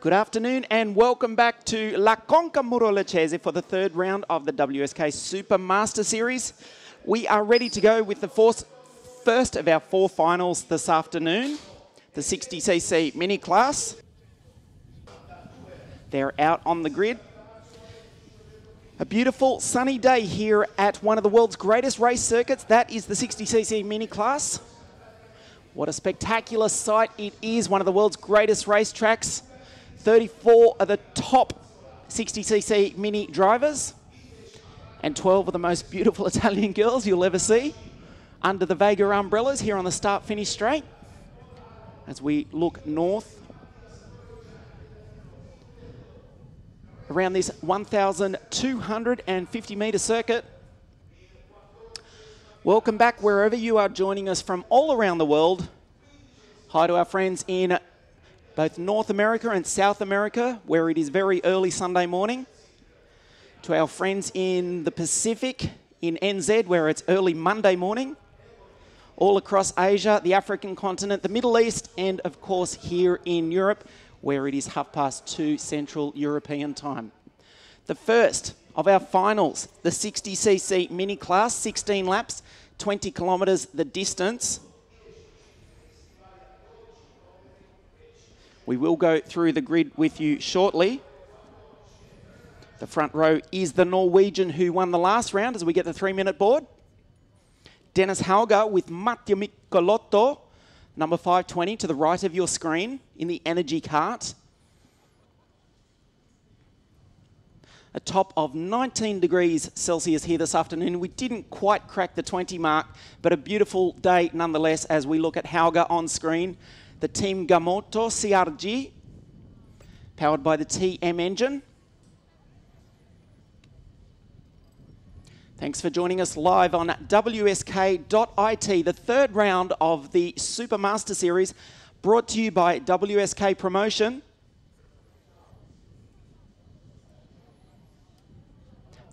Good afternoon and welcome back to La Conca Muro Leccese for the third round of the WSK Super Master Series. We are ready to go with the first of our four finals this afternoon, the 60cc mini class. They're out on the grid. A beautiful sunny day here at one of the world's greatest race circuits. That is the 60cc mini class. What a spectacular sight it is, one of the world's greatest racetracks. 34 of the top 60cc mini drivers and 12 of the most beautiful Italian girls you'll ever see under the Vega umbrellas here on the start-finish straight. As we look north around this 1,250 metre circuit. Welcome back wherever you are joining us from all around the world. Hi to our friends in both North America and South America, where it is very early Sunday morning. To our friends in the Pacific, in NZ, where it's early Monday morning. All across Asia, the African continent, the Middle East, and of course here in Europe, where it is 2:30 Central European time. The first of our finals, the 60cc mini class, 16 laps, 20 kilometres the distance. We will go through the grid with you shortly. The front row is the Norwegian who won the last round as we get the 3-minute board. Dennis Hauger with Mattia Michelotto, number 520 to the right of your screen in the Energy Cart. A top of 19 degrees Celsius here this afternoon. We didn't quite crack the 20 mark, but a beautiful day nonetheless as we look at Hauger on screen. The Team Gamoto CRG, powered by the TM engine. Thanks for joining us live on WSK.IT, the third round of the Super Master Series, brought to you by WSK Promotion.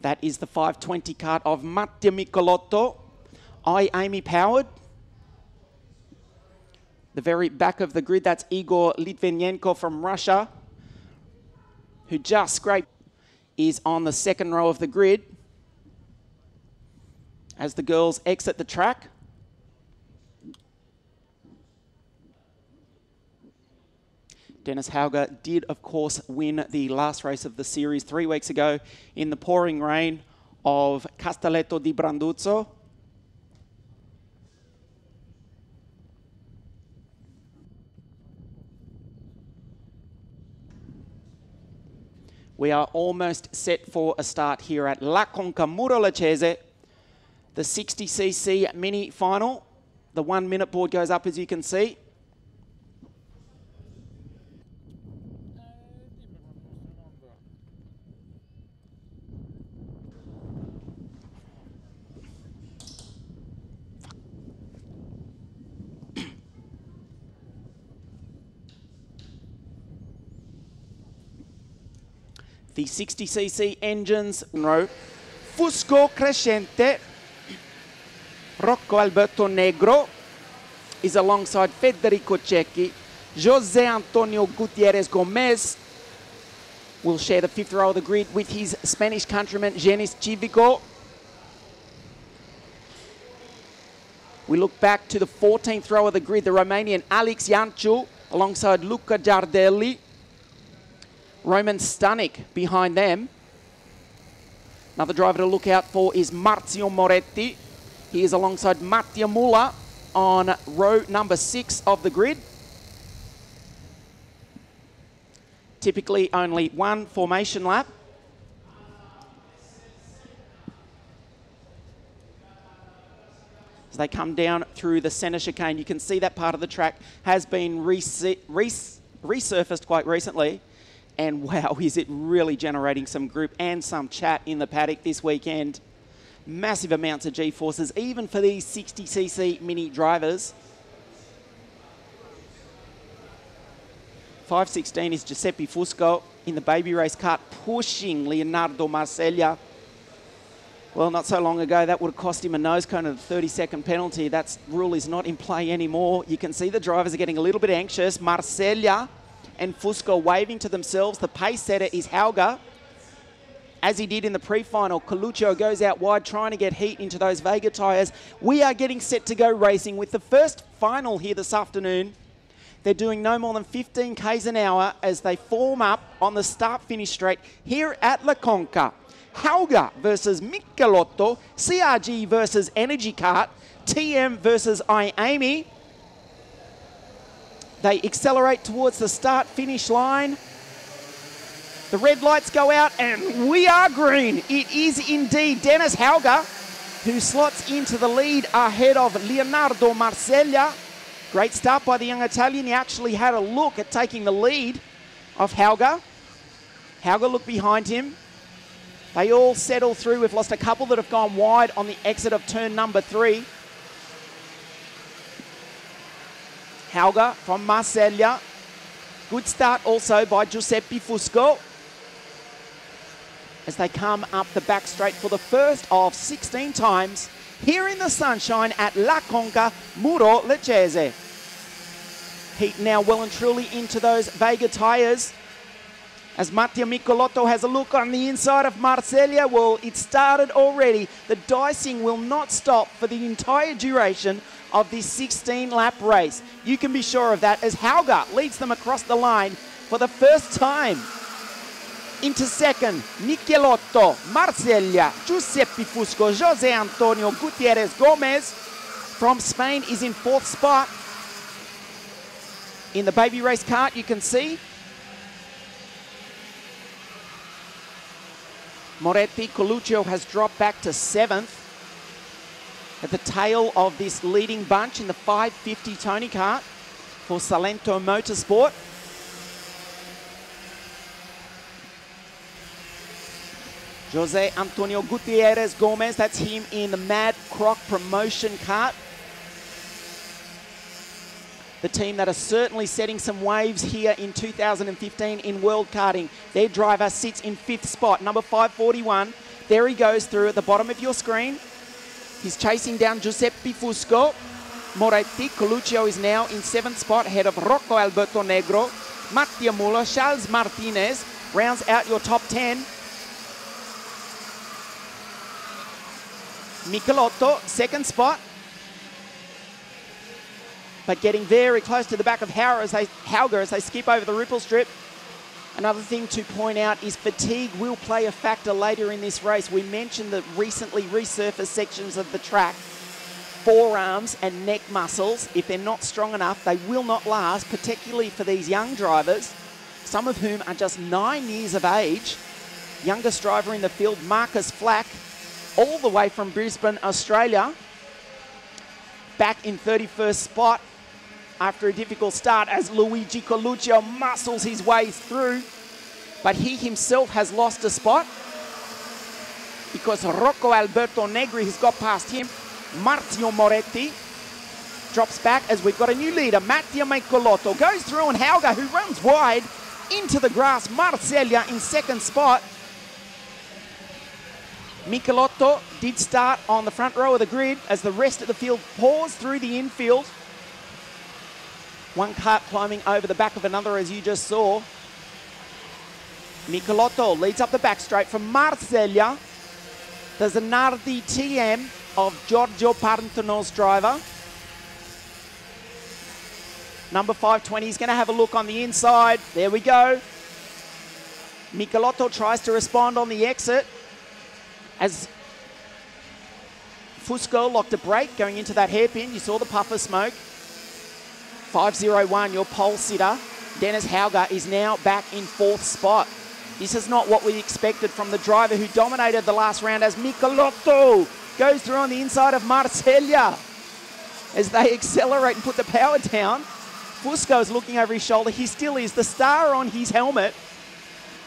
That is the 520 cart of Mattia Michelotto, Amy powered. The very back of the grid, that's Igor Litvinenko from Russia, who just scraped, is on the second row of the grid. As the girls exit the track, Dennis Hauger did, of course, win the last race of the series 3 weeks ago in the pouring rain of Castelletto di Branduzzo. We are almost set for a start here at La Conca Muro Leccese, the 60cc mini final. The 1-minute board goes up, as you can see. The 60cc engines, Fusco Crescente, Rocco Alberto Negro is alongside Federico Cecchi. José Antonio Gutierrez Gomez will share the 5th row of the grid with his Spanish countryman, Genis Civico. We look back to the 14th row of the grid, the Romanian Alex Iancu alongside Luca Giardelli. Roman Stanek behind them. Another driver to look out for is Marzio Moretti. He is alongside Mattia Muller on row number 6 of the grid. Typically only one formation lap. As they come down through the centre chicane, you can see that part of the track has been resurfaced quite recently. And wow, is it really generating some group and some chat in the paddock this weekend. Massive amounts of G-forces, even for these 60cc mini drivers. 516 is Giuseppe Fusco in the baby race cart, pushing Leonardo Marseglia. Well, not so long ago, that would have cost him a nose cone and a 30-second penalty. That rule is not in play anymore. You can see the drivers are getting a little bit anxious. Marseglia and Fusco waving to themselves. The pace setter is Hauger. As he did in the pre-final, Coluccio goes out wide trying to get heat into those Vega tyres. We are getting set to go racing with the first final here this afternoon. They're doing no more than 15 k's an hour as they form up on the start-finish straight here at La Conca. Hauger versus Michelotto, CRG versus Energy Kart, TM versus IAMI. They accelerate towards the start-finish line. The red lights go out and we are green. It is indeed Dennis Hauger who slots into the lead ahead of Leonardo Marseglia. Great start by the young Italian. He actually had a look at taking the lead of Hauger. Hauger looked behind him. They all settle through. We've lost a couple that have gone wide on the exit of turn number 3. Hauger from Marseglia. Good start also by Giuseppe Fusco as they come up the back straight for the first of 16 times here in the sunshine at La Conca, Muro, Leccese. Heat now well and truly into those Vega tyres. As Matteo Michelotto has a look on the inside of Marseglia, well, it started already. The dicing will not stop for the entire duration of this 16-lap race. You can be sure of that as Hauger leads them across the line for the first time. Into second, Michelotto, Marseglia, Giuseppe Fusco, Jose Antonio Gutierrez Gomez from Spain is in 4th spot. In the baby race kart, you can see Moretti, Coluccio has dropped back to 7th. At the tail of this leading bunch in the 550 Tony kart for Salento Motorsport. Jose Antonio Gutierrez Gomez, that's him in the Mad Croc promotion kart. The team that are certainly setting some waves here in 2015 in World Karting. Their driver sits in 5th spot, number 541. There he goes through at the bottom of your screen. He's chasing down Giuseppe Fusco. Moretti, Coluccio is now in 7th spot ahead of Rocco Alberto Negro. Mattia Muller, Charles Martinez rounds out your top 10. Michelotto, 2nd spot. But getting very close to the back of Hauger as they skip over the ripple strip. Another thing to point out is fatigue will play a factor later in this race. We mentioned the recently resurfaced sections of the track. Forearms and neck muscles, if they're not strong enough, they will not last, particularly for these young drivers, some of whom are just 9 years of age. Youngest driver in the field, Marcus Flack, all the way from Brisbane, Australia. Back in 31st spot after a difficult start as Luigi Coluccio muscles his way through. But he himself has lost a spot because Rocco Alberto Negri has got past him. Marzio Moretti drops back as we've got a new leader. Matteo Michelotto goes through and Hauger, who runs wide into the grass. Marseglia in 2nd spot. Michelotto did start on the front row of the grid as the rest of the field pours through the infield. One kart climbing over the back of another, as you just saw. Michelotto leads up the back straight from Marseglia. The Zanardi TM of Giorgio Partano's driver. Number 520 is going to have a look on the inside. There we go. Michelotto tries to respond on the exit as Fusco locked a brake going into that hairpin. You saw the puff of smoke. 501, your pole sitter. Dennis Hauger is now back in 4th spot. This is not what we expected from the driver who dominated the last round as Michelotto goes through on the inside of Marseglia as they accelerate and put the power down. Fusco is looking over his shoulder. He still is. The star on his helmet.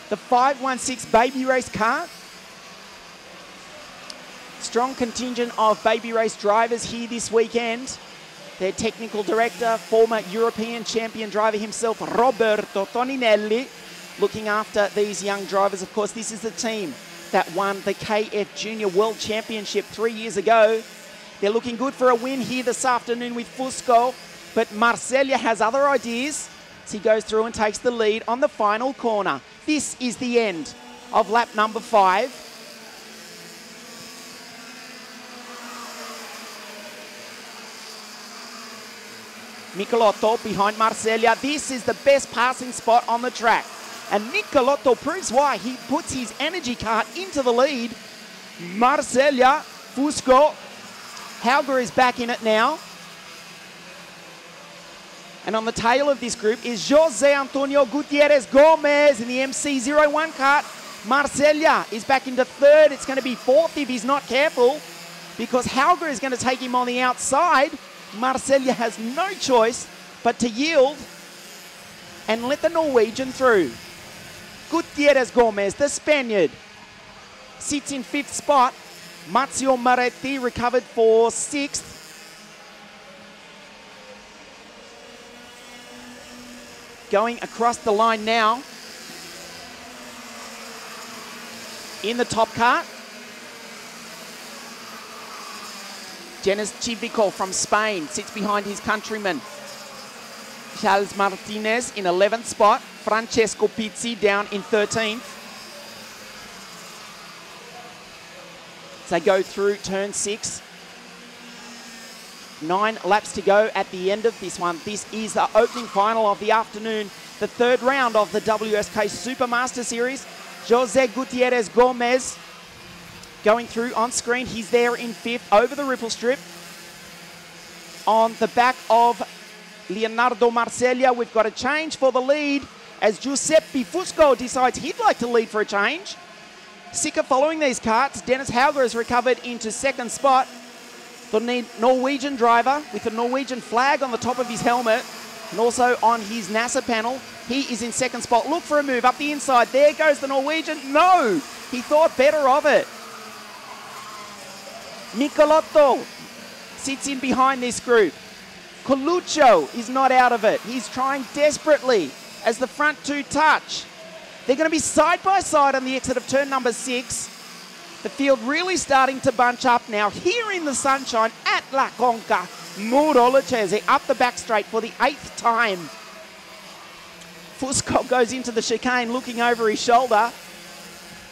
The 516 baby race kart. Strong contingent of baby race drivers here this weekend. Their technical director, former European champion driver himself, Roberto Toninelli, looking after these young drivers. Of course, this is the team that won the KF Junior World Championship 3 years ago. They're looking good for a win here this afternoon with Fusco, but Marseglia has other ideas. as he goes through and takes the lead on the final corner. This is the end of lap number 5. Michelotto behind Marseglia. This is the best passing spot on the track. And Michelotto proves why. He puts his energy cart into the lead. Marseglia, Fusco, Hauger is back in it now. And on the tail of this group is Jose Antonio Gutierrez Gomez in the MC01 cart. Marseglia is back into 3rd. It's going to be 4th if he's not careful, because Hauger is going to take him on the outside. Marseglia has no choice but to yield and let the Norwegian through. Gutierrez Gomez, the Spaniard, sits in 5th spot. Marzio Moretti recovered for 6th. Going across the line now. In the top cart, Genis Chivico from Spain sits behind his countryman. Charles Martinez in 11th spot. Francesco Pizzi down in 13th. As they go through turn 6. 9 laps to go at the end of this one. This is the opening final of the afternoon, the 3rd round of the WSK Supermaster Series. Jose Gutierrez Gomez going through on screen. He's there in 5th over the ripple strip. On the back of Leonardo Marseglia, we've got a change for the lead as Giuseppe Fusco decides he'd like to lead for a change. Sicker following these carts. Dennis Hauger has recovered into 2nd spot. The Norwegian driver with the Norwegian flag on the top of his helmet and also on his NASA panel. He is in 2nd spot. Look for a move up the inside. There goes the Norwegian. No! He thought better of it. Michelotto sits in behind this group. Coluccio is not out of it. He's trying desperately as the front 2 touch. They're going to be side by side on the exit of turn number 6. The field really starting to bunch up now here in the sunshine at La Conca. Muro Leccese up the back straight for the 8th time. Fusco goes into the chicane looking over his shoulder.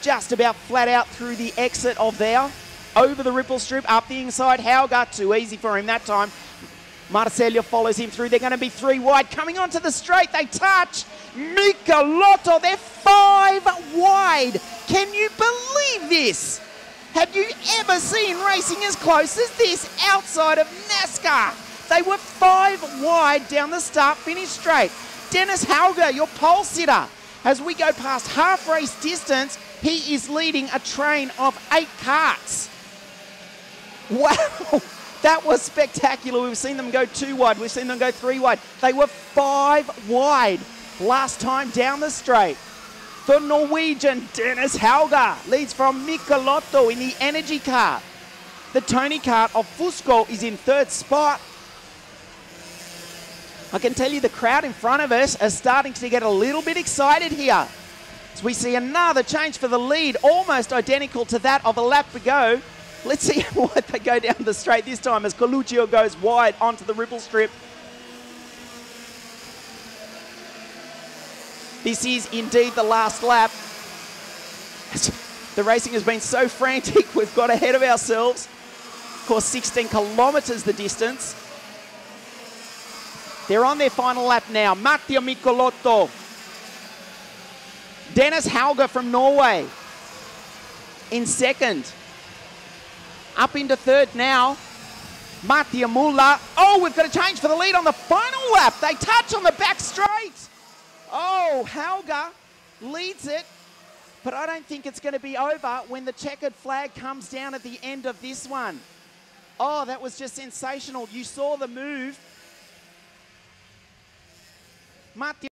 Just about flat out through the exit of there. Over the ripple strip, up the inside. Hauger, too easy for him that time. Marseglia follows him through. They're going to be 3 wide. Coming onto the straight, they touch. Michelotto, they're 5 wide. Can you believe this? Have you ever seen racing as close as this outside of NASCAR? They were 5 wide down the start-finish straight. Dennis Hauger, your pole sitter. As we go past half race distance, he is leading a train of 8 carts. Wow, that was spectacular. We've seen them go 2 wide. We've seen them go 3 wide. They were 5 wide last time down the straight. The Norwegian Dennis Hauger leads from Michelotto in the energy cart. The Tony cart of Fusco is in 3rd spot. I can tell you the crowd in front of us are starting to get a little bit excited here. As we see another change for the lead, almost identical to that of a lap ago. Let's see what they go down the straight this time as Coluccio goes wide onto the ripple strip. This is indeed the last lap. The racing has been so frantic, we've got ahead of ourselves. Of course, 16 kilometres the distance. They're on their final lap now. Matteo Michelotto. Dennis Hauger from Norway in 2nd. Up into 3rd now. Mattia Muller. Oh, we've got a change for the lead on the final lap. They touch on the back straight. Oh, Hauger leads it, but I don't think it's going to be over when the checkered flag comes down at the end of this one. Oh, that was just sensational. You saw the move. Mattia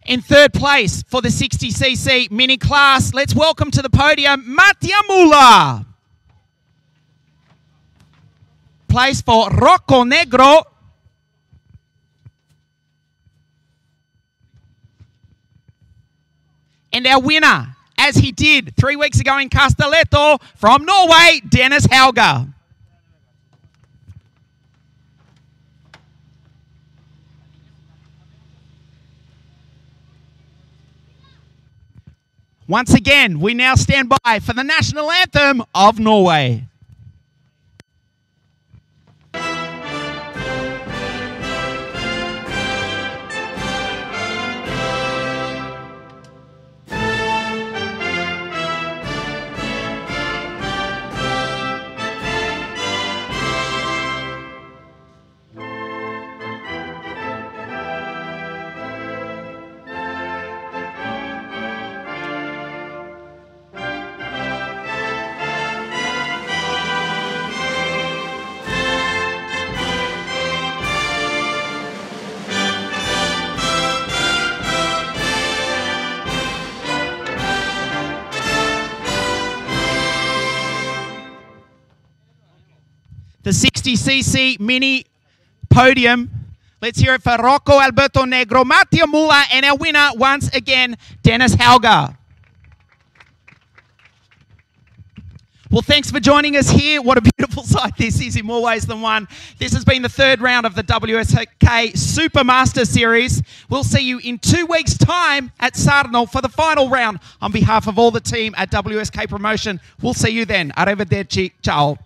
In third place for the 60cc mini class, let's welcome to the podium Mattia Mula. Place for Rocco Negro. And our winner, as he did 3 weeks ago in Castelletto, from Norway, Dennis Hauger. Once again, we now stand by for the national anthem of Norway. The 60cc mini podium. Let's hear it for Rocco Alberto Negro, Mattia Mula, and our winner once again, Dennis Hauger. Well, thanks for joining us here. What a beautiful sight this is in more ways than one. This has been the third round of the WSK Supermaster Series. We'll see you in 2 weeks' time at Sarno for the final round. On behalf of all the team at WSK Promotion, we'll see you then. Arrivederci. Ciao.